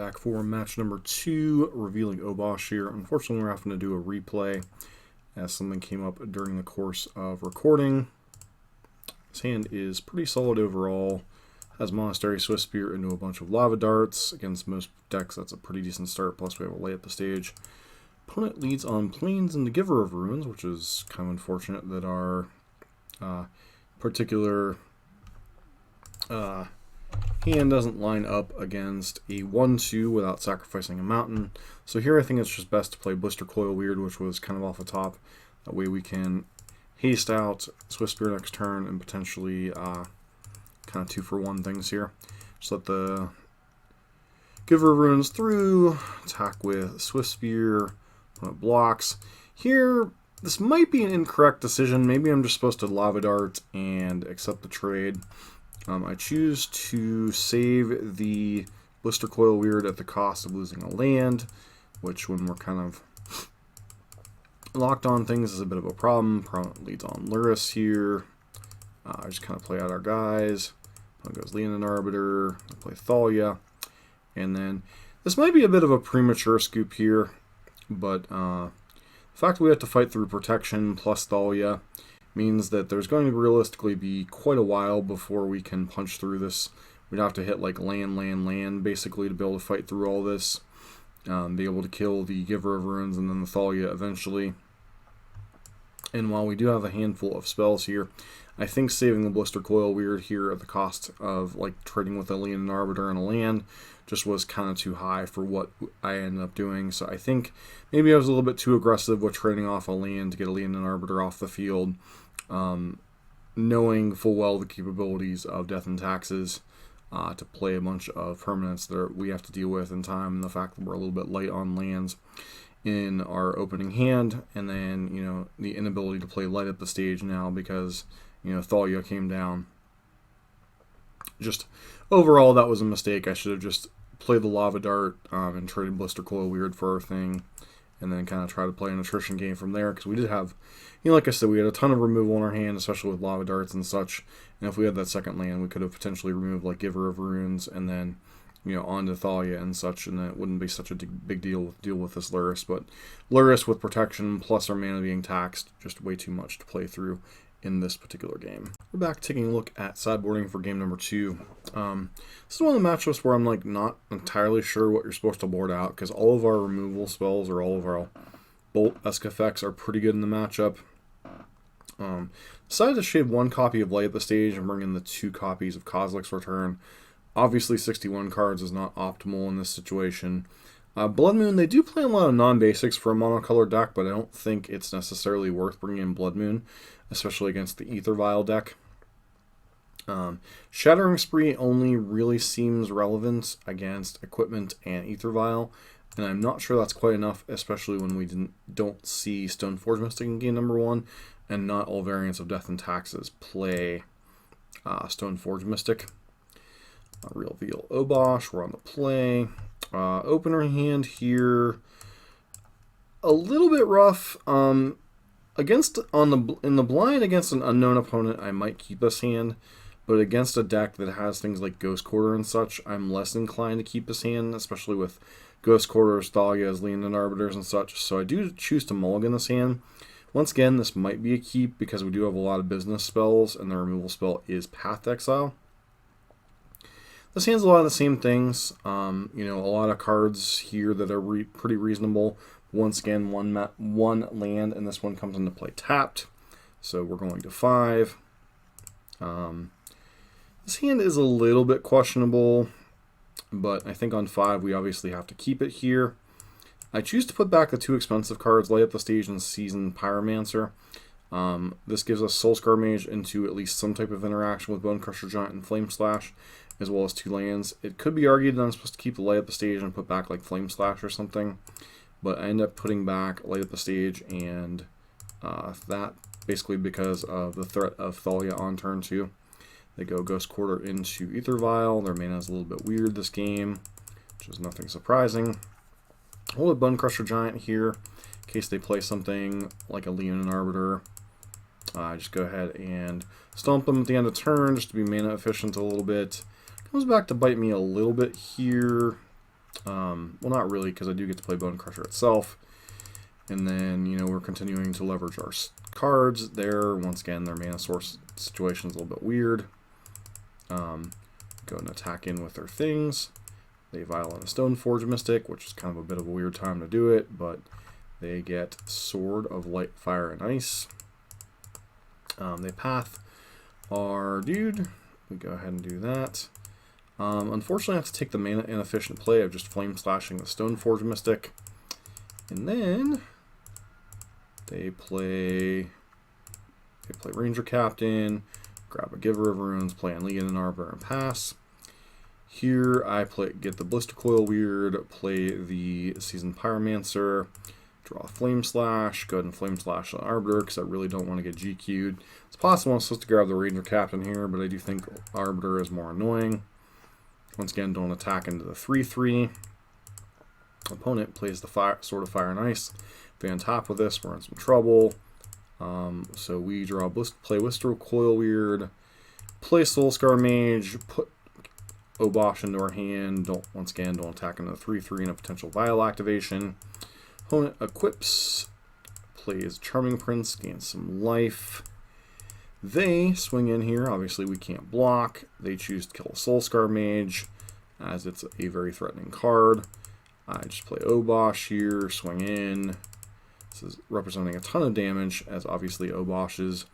Back for match number 2, revealing Obosh here. Unfortunately, we're having to do a replay as something came up during the course of recording. His hand is pretty solid overall. Has Monastery Swift Spear into a bunch of lava darts. Against most decks, that's a pretty decent start, plus we have a lay up the stage. Opponent leads on Plains and the Giver of Runes, which is kind of unfortunate that our particular hand doesn't line up against a 1-2 without sacrificing a mountain. So here I think it's just best to play Blister Coil Weird, which was kind of off the top. That way we can haste out Swift Spear next turn and potentially kind of 2-for-1 things here. Just let the Giver of Runes through, attack with Swift Spear, opponent blocks. Here, this might be an incorrect decision. Maybe I'm just supposed to Lava Dart and accept the trade. I choose to save the Blister Coil Weird at the cost of losing a land, which when we're kind of locked on things is a bit of a problem. Opponent leads on Luris here. I just kind of play out our guys. Opponent goes Leonin Arbiter. I play Thalia. And then this might be a bit of a premature scoop here, but the fact that we have to fight through protection plus Thalia means that there's going to realistically be quite a while before we can punch through this. We'd have to hit like land basically to be able to fight through all this. Be able to kill the Giver of Runes and then the Thalia eventually. And while we do have a handful of spells here, I think saving the Blister Coil Weird here at the cost of like trading with a Leonin Arbiter and a land just was kind of too high for what I ended up doing. So I think maybe I was a little bit too aggressive with trading off a land to get a Leonin Arbiter off the field. Knowing full well the capabilities of Death and Taxes to play a bunch of permanents that we have to deal with in time, and the fact that we're a little bit light on lands in our opening hand, and then the inability to play light up the stage now because Thalia came down. Just overall, that was a mistake. I should have just played the Lava Dart and traded Blister Coil Weird for our thing, and then kind of try to play an attrition game from there, because we did have, like I said, we had a ton of removal in our hand, especially with Lava Darts and such, and if we had that second land, we could have potentially removed like Giver of Runes, and then, onto Thalia and such, and that wouldn't be such a big deal with this Luris, but Luris with protection plus our mana being taxed, just way too much to play through in this particular game. We're back taking a look at sideboarding for game number 2. This is one of the matchups where I'm like not entirely sure what you're supposed to board out, because all of our removal spells or all of our bolt-esque effects are pretty good in the matchup. Decided to shave 1 copy of Light at the Stage and bring in the 2 copies of Kozilek's Return. Obviously 61 cards is not optimal in this situation. Blood Moon, they do play a lot of non-basics for a monocolored deck, but I don't think it's necessarily worth bringing in Blood Moon, especially against the Aether Vial deck. Shattering Spree only really seems relevant against Equipment and Aether Vial, and I'm not sure that's quite enough, especially when we don't see Stoneforge Mystic in game number 1, and not all variants of Death and Taxes play Stoneforge Mystic. Reveal Obosh, we're on the play. Opener hand here, a little bit rough. In the blind against an unknown opponent, I might keep this hand, but against a deck that has things like Ghost Quarter and such, I'm less inclined to keep this hand, especially with Ghost Quarters, Thalias, Leonin Arbiters, and such. So I do choose to mulligan this hand. Once again, this might be a keep because we do have a lot of business spells, and the removal spell is Path Exile. This hand's a lot of the same things. A lot of cards here that are pretty reasonable. Once again, one land, and this one comes into play tapped. So we're going to 5. This hand is a little bit questionable, but I think on 5 we obviously have to keep it here. I choose to put back the 2 expensive cards, Light Up the Stage and Seasoned Pyromancer. This gives us Soulscar Mage into at least some type of interaction with Bone Crusher Giant and Flame Slash, as well as 2 lands. It could be argued that I'm supposed to keep the Light Up the Stage and put back like Flame Slash or something, but I end up putting back Light Up the Stage, and that basically because of the threat of Thalia on turn 2. They go Ghost Quarter into Aether Vial. Their mana is a little bit weird this game, which is nothing surprising. Hold a Bone Crusher Giant here in case they play something like a Leonin Arbiter. Just go ahead and stomp them at the end of turn just to be mana efficient a little bit. Comes back to bite me a little bit here. Well, not really, because I do get to play Bone Crusher itself. And then, you know, we're continuing to leverage our cards there. Once again, their mana source situation is a little bit weird. Go and attack in with their things. They violate a Stoneforge Mystic, which is kind of a bit of a weird time to do it, but they get Sword of Light, Fire, and Ice. They path our dude. We go ahead and do that. Unfortunately, I have to take the mana inefficient play of just Flame Slashing the Stoneforge Mystic. And then they play Ranger Captain, grab a Giver of Runes, play Unleaden and Arbiter, and pass. Here I get the Blister Coil Weird, play the Seasoned Pyromancer, draw a Flame Slash, go ahead and Flame Slash the Arbiter because I really don't want to get GQ'd. It's possible I'm supposed to grab the Ranger Captain here, but I do think Arbiter is more annoying. Once again, don't attack into the 3/3. Opponent plays the Sword of Fire and Ice. If they on top of this, we're in some trouble. So we draw play Blister Coil Weird, play Soulscar Mage, put Obosh into our hand. Once again, don't attack into the 3/3 and a potential Vial activation. Opponent equips, plays Charming Prince, gains some life. They swing in here. Obviously, we can't block. They choose to kill a Soulscar Mage, as it's a very threatening card. I just play Obosh here, swing in. This is representing a ton of damage, as obviously Obosh's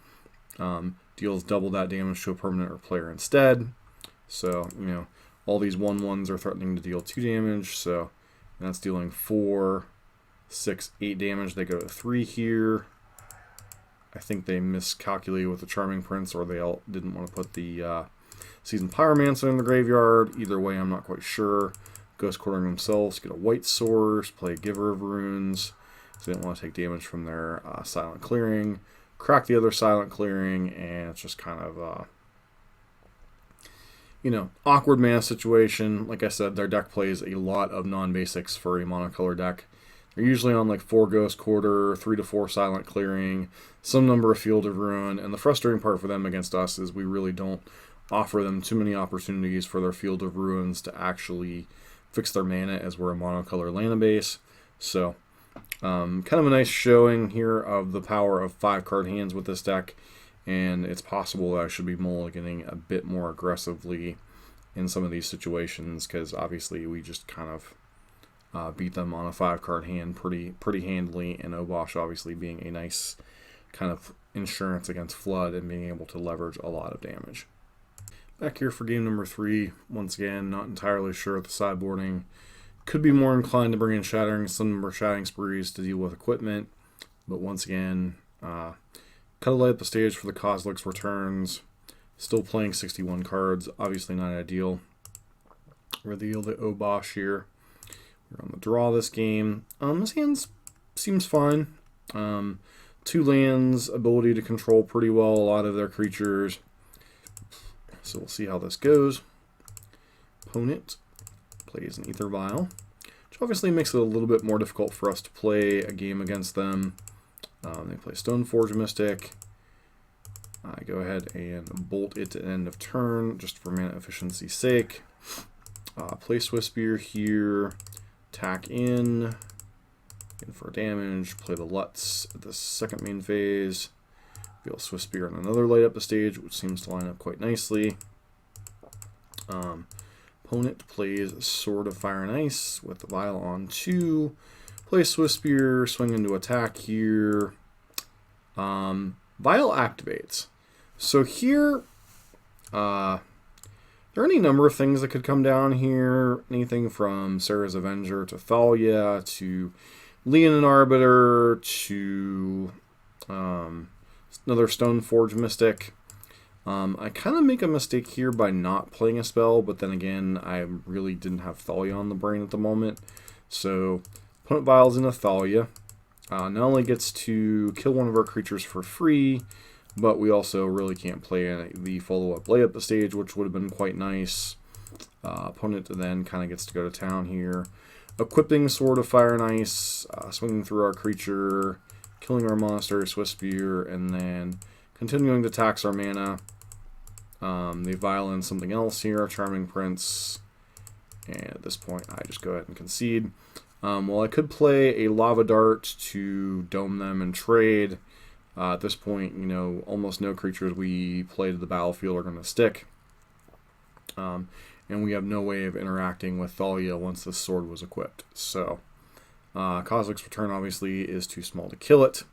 deals double that damage to a permanent or player instead. So, you know, all these 1/1s are threatening to deal 2 damage, so that's dealing 4, 6, 8 damage. They go to 3 here. I think they miscalculated with the Charming Prince, or they all didn't want to put the Seasoned Pyromancer in the graveyard. Either way, I'm not quite sure. Ghost Quartering themselves, get a White Source, play Giver of Runes, so they didn't want to take damage from their Silent Clearing. Crack the other Silent Clearing, and it's just kind of, you know, awkward mana situation. Like I said, their deck plays a lot of non-basics for a monocolor deck. They're usually on like 4 Ghost Quarter, 3 to 4 Silent Clearing, some number of Field of Ruin, and the frustrating part for them against us is we really don't offer them too many opportunities for their Field of Ruins to actually fix their mana, as we're a monocolor Lana base. So, kind of a nice showing here of the power of 5-card hands with this deck, and it's possible that I should be mulliganing a bit more aggressively in some of these situations, because obviously we just kind of beat them on a 5-card hand pretty handily, and Obosh obviously being a nice kind of insurance against Flood and being able to leverage a lot of damage. Back here for game number 3, once again, not entirely sure at the sideboarding. Could be more inclined to bring in some number of Shattering Sprees to deal with equipment, but once again, kind of light up the stage for the Kozilek's returns. Still playing 61 cards, obviously not ideal. Reveal the Obosh here. We're on the draw this game. This hand seems fine. 2 lands, ability to control pretty well a lot of their creatures. So we'll see how this goes. Opponent plays an Ether Vial, which obviously makes it a little bit more difficult for us to play a game against them. They play Stoneforge Mystic. I go ahead and bolt it to end of turn, just for mana efficiency's sake. Play Swiftspear here. Attack in for damage. Play the Lutz at the second main phase. Feel Swiftspear on another light up the stage, which seems to line up quite nicely. Opponent plays Sword of Fire and Ice with the Vial on 2. Play Swiftspear, swing into attack here. Vial activates. So here, there are any number of things that could come down here. Anything from Sarah's Avenger to Thalia to Leonin Arbiter to another Stoneforge Mystic. I kind of make a mistake here by not playing a spell, but then again, I really didn't have Thalia on the brain at the moment. So, opponent vials into Thalia. Not only gets to kill one of our creatures for free, but we also really can't play the follow-up layup the stage, which would have been quite nice. Opponent then kind of gets to go to town here. Equipping Sword of Fire and Ice, swinging through our creature, killing our monster, Swiftspear, and then continuing to tax our mana. They vial in something else here, Charming Prince. And at this point, I just go ahead and concede. Well, I could play a Lava Dart to dome them and trade. At this point, you know, almost no creatures we play to the battlefield are going to stick. And we have no way of interacting with Thalia once this sword was equipped. So, Kozilek's Return obviously is too small to kill it.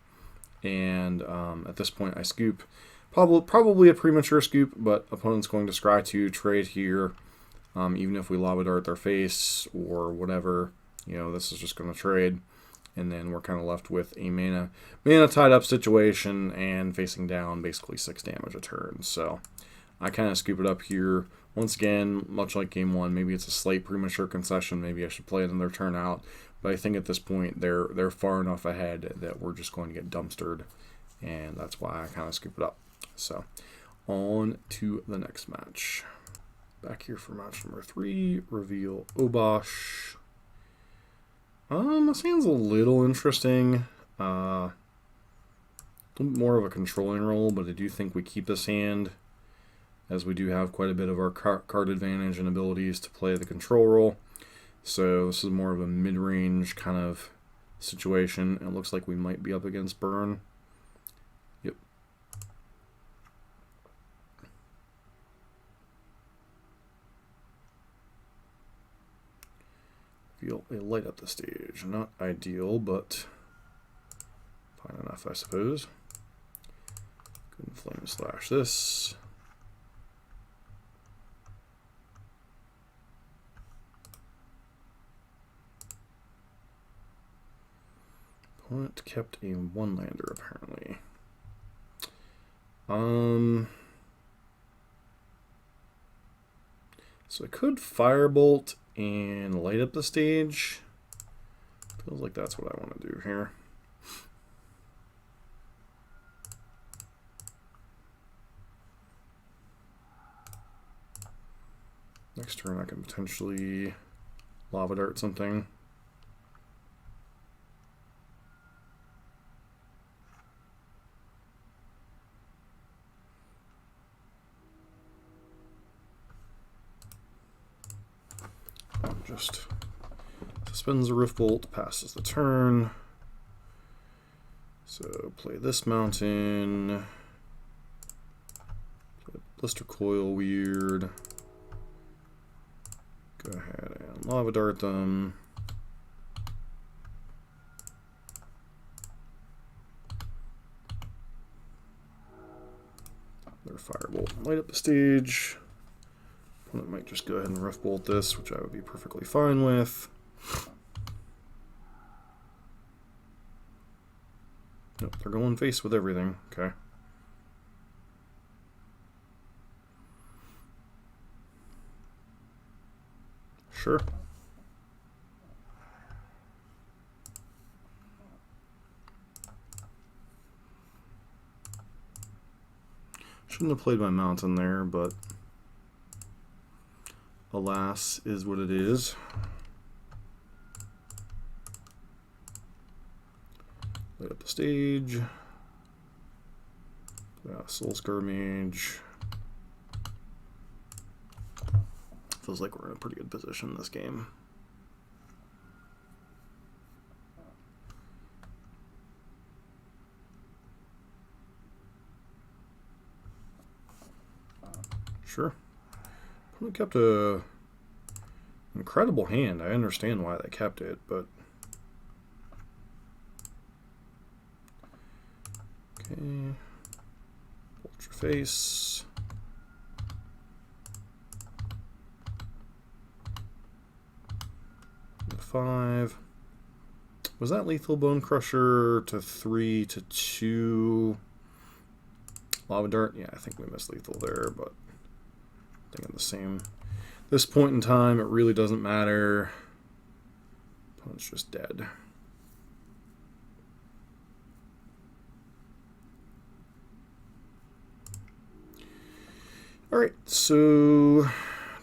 And at this point, I scoop. Probably a premature scoop, but opponent's going to scry to trade here. Even if we Lava Dart their face or whatever, you know, this is just going to trade. And then we're kind of left with a mana tied up situation and facing down basically 6 damage a turn. So I kind of scoop it up here. Once again, much like game 1, maybe it's a slight premature concession. Maybe I should play it in their turn out. But I think at this point they're far enough ahead that we're just going to get dumpstered. And that's why I kind of scoop it up. So on to the next match. Back here for match number 3, reveal Obosh. This hand's a little interesting. A little more of a controlling role, but I do think we keep this hand, as we do have quite a bit of our card advantage and abilities to play the control role. So this is more of a mid-range kind of situation. It looks like we might be up against Burn. Yep. Feel a light up the stage. Not ideal, but fine enough, I suppose. Go and flame slash this. Opponent kept a 1-lander apparently. So I could Firebolt and light up the stage. Feels like that's what I want to do here. Next turn I can potentially Lava Dart something. Just suspends the Rift Bolt, passes the turn. So play this mountain. Play Blister Coil weird. Go ahead and Lava Dart them. Their Firebolt, light up the stage. Opponent might just go ahead and Rift Bolt this, which I would be perfectly fine with. Nope, they're going face with everything. Okay. Sure. Shouldn't have played my mountain there, but alas, is what it is. Light up the stage. Soul Skirmage. Feels like we're in a pretty good position in this game. Sure. Opponent kept a incredible hand. I understand why they kept it, but okay. Ultra face. The 5. Was that lethal Bone Crusher to 3 to 2? Lava Dart? Yeah, I think we missed lethal there, but I think I'm the same. This point in time, it really doesn't matter. Opponent's just dead. Alright, so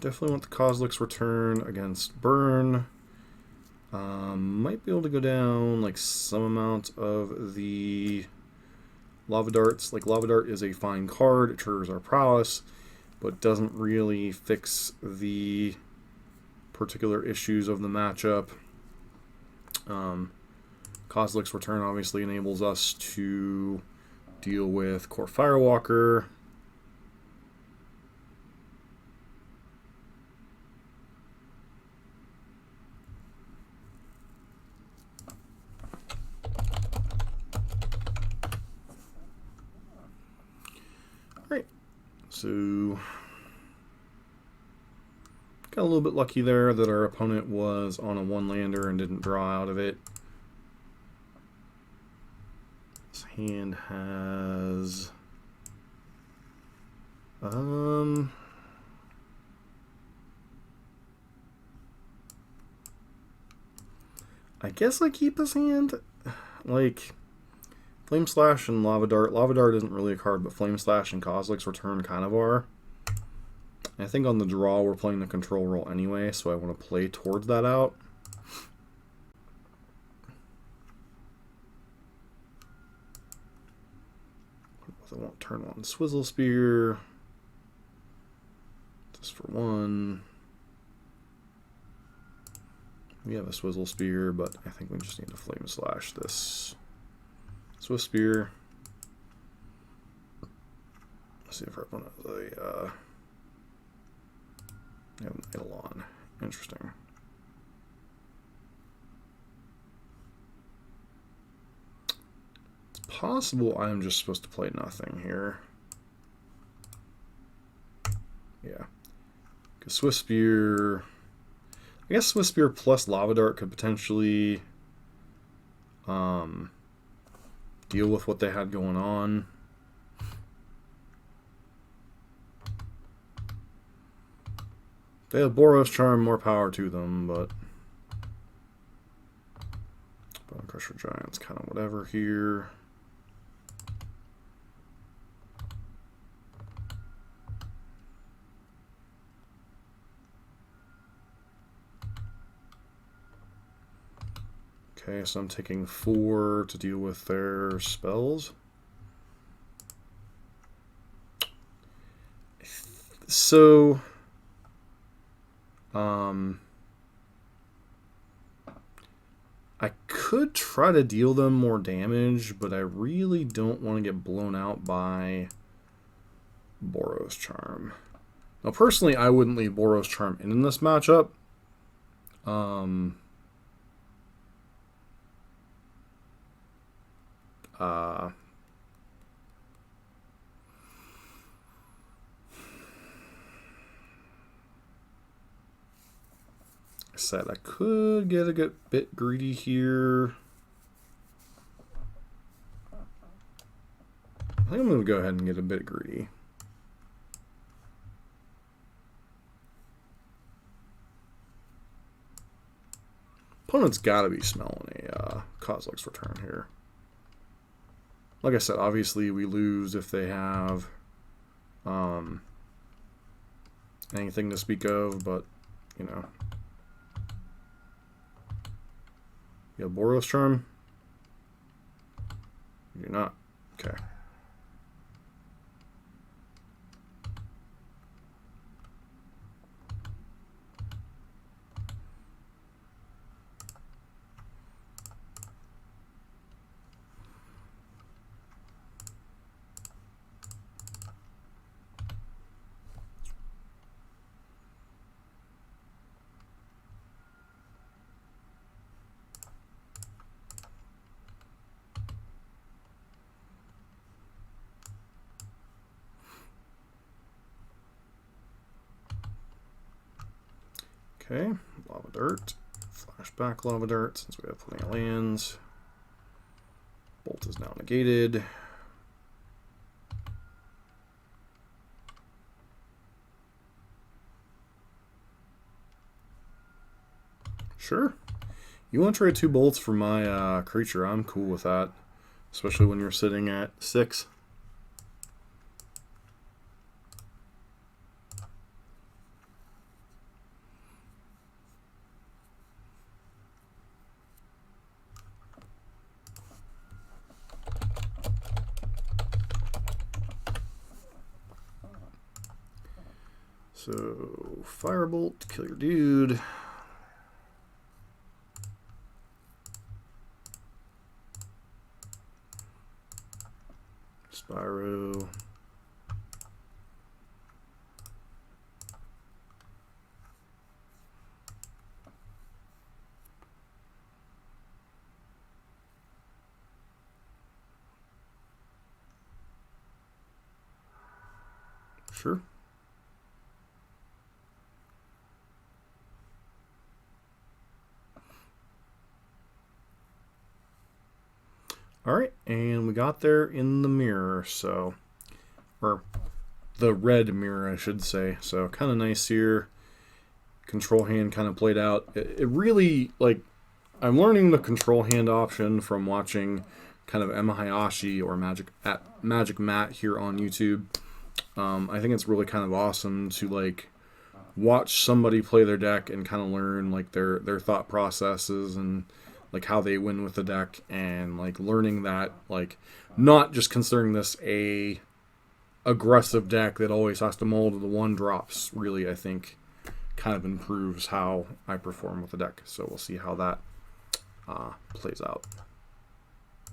definitely want the Kozilek's Return against Burn. Might be able to go down like some amount of the Lava Darts. Like Lava Dart is a fine card, it triggers our prowess, but doesn't really fix the particular issues of the matchup. Kozilek's Return obviously enables us to deal with Core Firewalker. Great. So got a little bit lucky there that our opponent was on a 1-lander and didn't draw out of it. This hand has I guess I keep this hand. Like, Flame Slash and Lava Dart. Lava Dart isn't really a card, but Flame Slash and Kozilek's Return kind of are. I think on the draw we're playing the control roll anyway, so I want to play towards that out. I want turn 1 Swizzle Spear. Just for 1. We have a Swizzle Spear, but I think we just need to Flame Slash this Swift Spear. Let's see if our opponent has a have an Eidolon. Interesting. It's possible I'm just supposed to play nothing here. Yeah. Because Swift Spear, I guess Swift Spear plus Lava Dart could potentially deal with what they had going on. They have Boros Charm, more power to them, but Bone Crusher Giant's kind of whatever here. Okay, so I'm taking 4 to deal with their spells. So I could try to deal them more damage, but I really don't want to get blown out by Boros Charm. Now, personally, I wouldn't leave Boros Charm in this matchup. I said I could get a bit greedy here. I think I'm going to go ahead and get a bit greedy. Opponent's got to be smelling a Kozilek's Return here. Like I said, obviously we lose if they have anything to speak of, but, you know. You have Boros Charm? You do not. Okay. Okay, Lava Dart. Flashback Lava Dart since we have plenty of lands. Bolt is now negated. Sure. You want to trade 2 bolts for my creature, I'm cool with that. Especially when you're sitting at 6. So, Firebolt, kill your dude. Sure. Alright, and we got there in the mirror, so, or the red mirror, I should say. So kind of nice here. Control hand kind of played out. It really, like, I'm learning the control hand option from watching kind of Emma Hayashi or Magic Matt here on YouTube. I think it's really kind of awesome to, like, watch somebody play their deck and kind of learn, like, their thought processes and, like, how they win with the deck, and, like, learning that, like, not just considering this a aggressive deck that always has to mold to the 1-drops, really, I think, kind of improves how I perform with the deck. So we'll see how that plays out.